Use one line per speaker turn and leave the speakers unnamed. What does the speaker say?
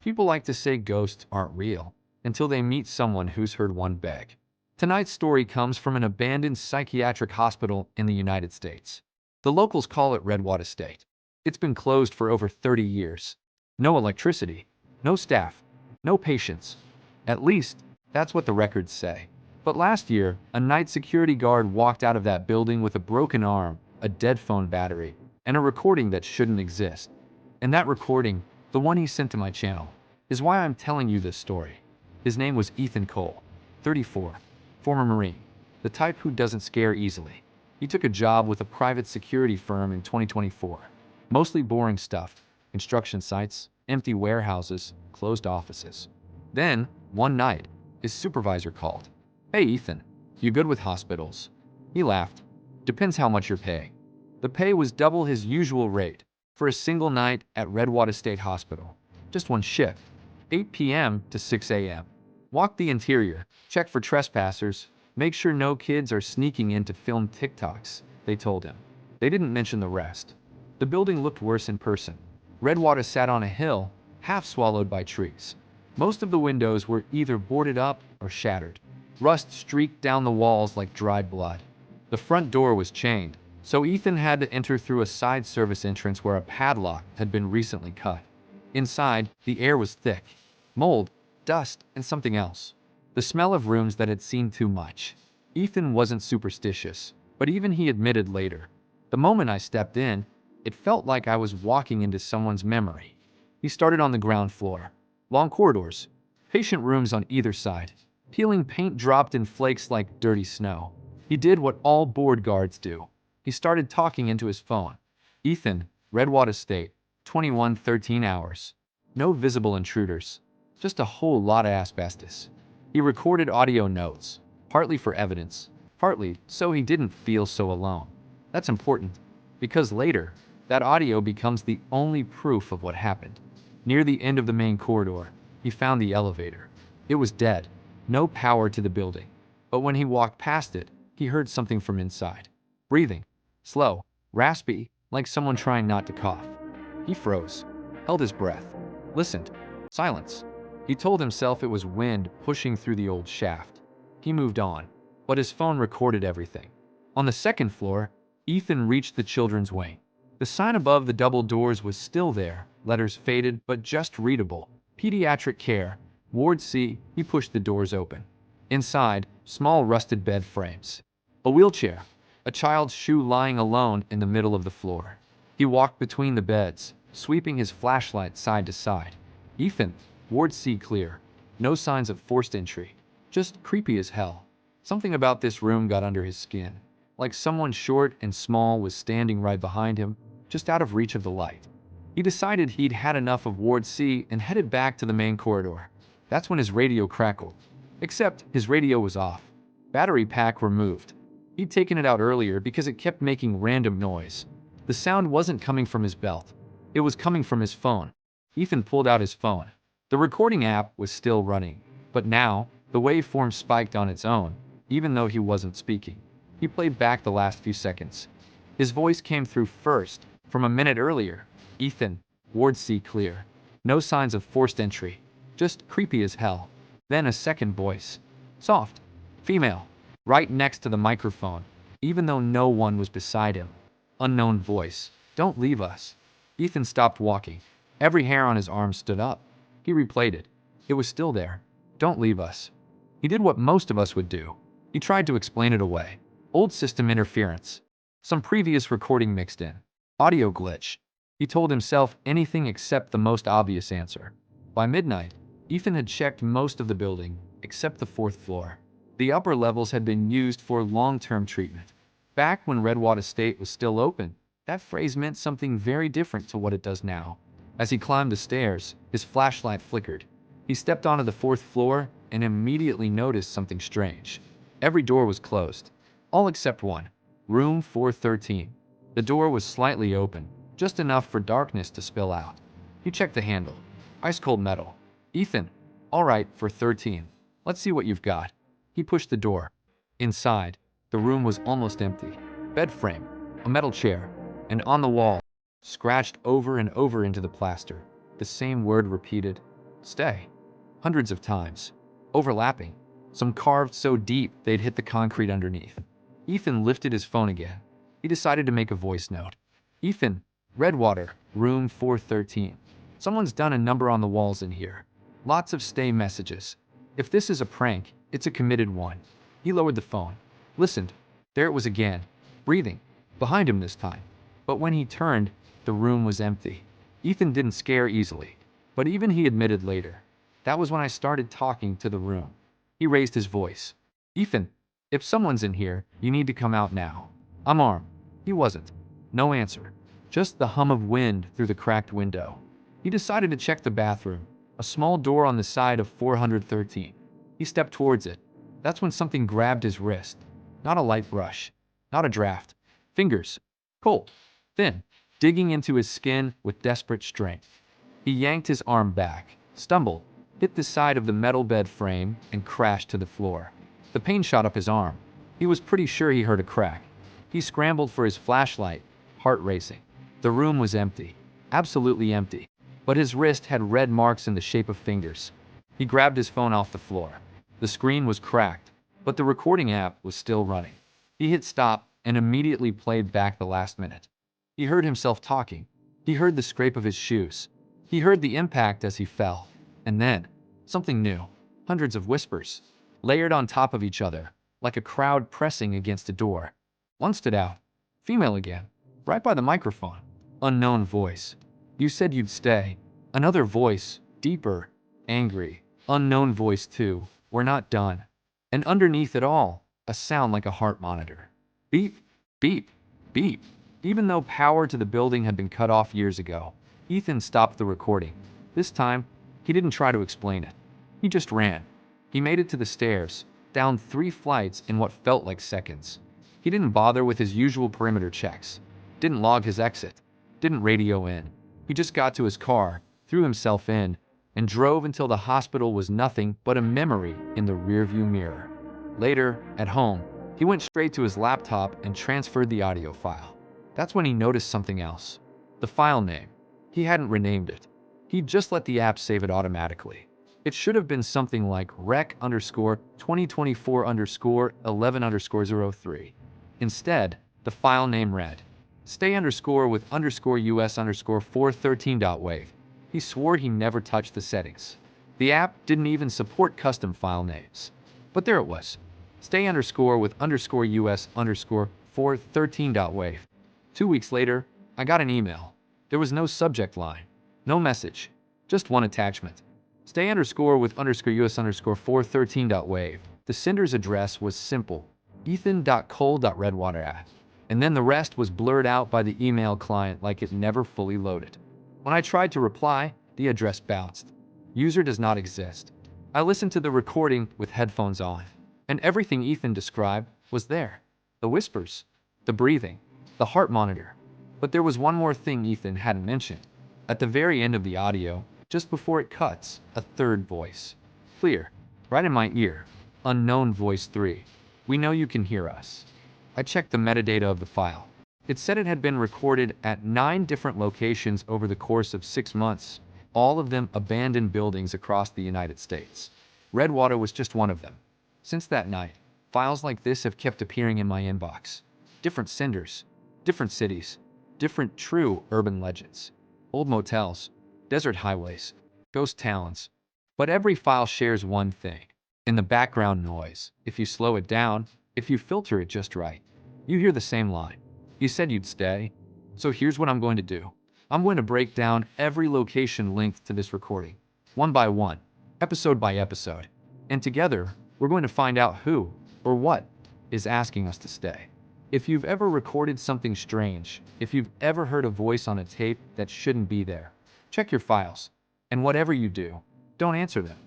People like to say ghosts aren't real until they meet someone who's heard one beg. Tonight's story comes from an abandoned psychiatric hospital in the United States. The locals call it Redwater State. It's been closed for over 30 years. No electricity, no staff, no patients. At least, that's what the records say. But last year, a night security guard walked out of that building with a broken arm, a dead phone battery, and a recording that shouldn't exist. And that recording, the one he sent to my channel, is why I'm telling you this story. His name was Ethan Cole, 34, former Marine, the type who doesn't scare easily. He took a job with a private security firm in 2024. Mostly boring stuff, construction sites, empty warehouses, closed offices. Then, one night, his supervisor called. "Hey Ethan, you good with hospitals?" He laughed. "Depends how much you're paying." The pay was double his usual rate for a single night at Redwater State Hospital. Just one shift, 8 p.m. to 6 a.m. Walk the interior, check for trespassers, make sure no kids are sneaking in to film TikToks, they told him. They didn't mention the rest. The building looked worse in person. Redwater sat on a hill, half swallowed by trees. Most of the windows were either boarded up or shattered. Rust streaked down the walls like dried blood. The front door was chained, so Ethan had to enter through a side service entrance where a padlock had been recently cut. Inside, the air was thick. Mold, dust, and something else. The smell of rooms that had seen too much. Ethan wasn't superstitious, but even he admitted later. The moment I stepped in, it felt like I was walking into someone's memory. He started on the ground floor. Long corridors, patient rooms on either side. Peeling paint dropped in flakes like dirty snow. He did what all board guards do. He started talking into his phone. "Ethan, Redwater State, 2113 hours. No visible intruders. Just a whole lot of asbestos." He recorded audio notes, partly for evidence, partly so he didn't feel so alone. That's important, because later, that audio becomes the only proof of what happened. Near the end of the main corridor, he found the elevator. It was dead, no power to the building. But when he walked past it, he heard something from inside. Breathing, slow, raspy, like someone trying not to cough. He froze, held his breath, listened. Silence. He told himself it was wind pushing through the old shaft. He moved on, but his phone recorded everything. On the second floor, Ethan reached the children's wing. The sign above the double doors was still there, letters faded but just readable. Pediatric care, Ward C. He pushed the doors open. Inside, small rusted bed frames. A wheelchair. A child's shoe lying alone in the middle of the floor. He walked between the beds, sweeping his flashlight side to side. "Ethan, Ward C clear. No signs of forced entry. Just creepy as hell." Something about this room got under his skin. Like someone short and small was standing right behind him, just out of reach of the light. He decided he'd had enough of Ward C and headed back to the main corridor. That's when his radio crackled. Except his radio was off. Battery pack removed. He'd taken it out earlier because it kept making random noise. The sound wasn't coming from his belt. It was coming from his phone. Ethan pulled out his phone. The recording app was still running, but now, the waveform spiked on its own, even though he wasn't speaking. He played back the last few seconds. His voice came through first, from a minute earlier. "Ethan, Ward C clear. No signs of forced entry. Just creepy as hell." Then a second voice. Soft. Female. Right next to the microphone, even though no one was beside him. Unknown voice. "Don't leave us." Ethan stopped walking. Every hair on his arm stood up. He replayed it. It was still there. "Don't leave us." He did what most of us would do. He tried to explain it away. Old system interference. Some previous recording mixed in. Audio glitch. He told himself anything except the most obvious answer. By midnight, Ethan had checked most of the building, except the fourth floor. The upper levels had been used for long-term treatment. Back when Redwater State was still open, that phrase meant something very different to what it does now. As he climbed the stairs, his flashlight flickered. He stepped onto the fourth floor and immediately noticed something strange. Every door was closed. All except one. Room 413. The door was slightly open, just enough for darkness to spill out. He checked the handle. Ice-cold metal. "Ethan, all right for 13. Let's see what you've got." He pushed the door. Inside, the room was almost empty. Bed frame, a metal chair, and on the wall, scratched over and over into the plaster, the same word repeated. stay. Hundreds of times. Overlapping. Some carved so deep they'd hit the concrete underneath. Ethan lifted his phone again. He decided to make a voice note. Ethan, Redwater, room 413. Someone's done a number on the walls in here. Lots of stay messages. If this is a prank, it's a committed one. He lowered the phone. Listened. There it was again. Breathing. Behind him this time. But when he turned, the room was empty. Ethan didn't scare easily. But even he admitted later. That was when I started talking to the room. He raised his voice. Ethan, if someone's in here, you need to come out now. I'm armed. He wasn't. No answer. Just the hum of wind through the cracked window. He decided to check the bathroom, a small door on the side of 413. He stepped towards it. That's when something grabbed his wrist. Not a light brush. Not a draft. Fingers. Cold. Thin. Digging into his skin with desperate strength. He yanked his arm back, stumbled, hit the side of the metal bed frame, and crashed to the floor. The pain shot up his arm. He was pretty sure he heard a crack. He scrambled for his flashlight, heart racing. The room was empty. Absolutely empty. But his wrist had red marks in the shape of fingers. He grabbed his phone off the floor. The screen was cracked, but the recording app was still running. He hit stop and immediately played back the last minute. He heard himself talking. He heard the scrape of his shoes. He heard the impact as he fell. And then, something new. Hundreds of whispers, layered on top of each other, like a crowd pressing against a door. One stood out. Female again, right by the microphone. Unknown voice. You said you'd stay. Another voice, deeper, angry. Unknown voice too. We're not done. And underneath it all, a sound like a heart monitor. Beep, beep, beep. Even though power to the building had been cut off years ago, Ethan stopped the recording. This time, he didn't try to explain it. He just ran. He made it to the stairs, down 3 flights in what felt like seconds. He didn't bother with his usual perimeter checks. Didn't log his exit. Didn't radio in. He just got to his car, threw himself in, and drove until the hospital was nothing but a memory in the rearview mirror. Later, at home, he went straight to his laptop and transferred the audio file. That's when he noticed something else. The file name. He hadn't renamed it. He'd just let the app save it automatically. It should have been something like rec_2024_11_03. Instead, the file name read, stay_with_US_413.wave. He swore he never touched the settings. The app didn't even support custom file names. But there it was. Stay_with_US_413.wave. 2 weeks later, I got an email. There was no subject line. No message. Just one attachment. Stay_with_US_413.wave. The sender's address was simple. ethan.cole.redwater@. And then the rest was blurred out by the email client like it never fully loaded. When I tried to reply, the address bounced. User does not exist. I listened to the recording with headphones on, and everything Ethan described was there. The whispers, the breathing, the heart monitor. But there was one more thing Ethan hadn't mentioned. At the very end of the audio, just before it cuts, a third voice. Clear, right in my ear. Unknown voice 3. We know you can hear us. I checked the metadata of the file. It said it had been recorded at 9 different locations over the course of 6 months, all of them abandoned buildings across the United States. Redwater was just one of them. Since that night, files like this have kept appearing in my inbox. Different senders, different cities, different true urban legends. Old motels, desert highways, ghost towns. But every file shares one thing. In the background noise, if you slow it down, if you filter it just right, you hear the same line. You said you'd stay. So here's what I'm going to do. I'm going to break down every location linked to this recording, one by one, episode by episode. And together, we're going to find out who, or what, is asking us to stay. If you've ever recorded something strange, if you've ever heard a voice on a tape that shouldn't be there, check your files. And whatever you do, don't answer them.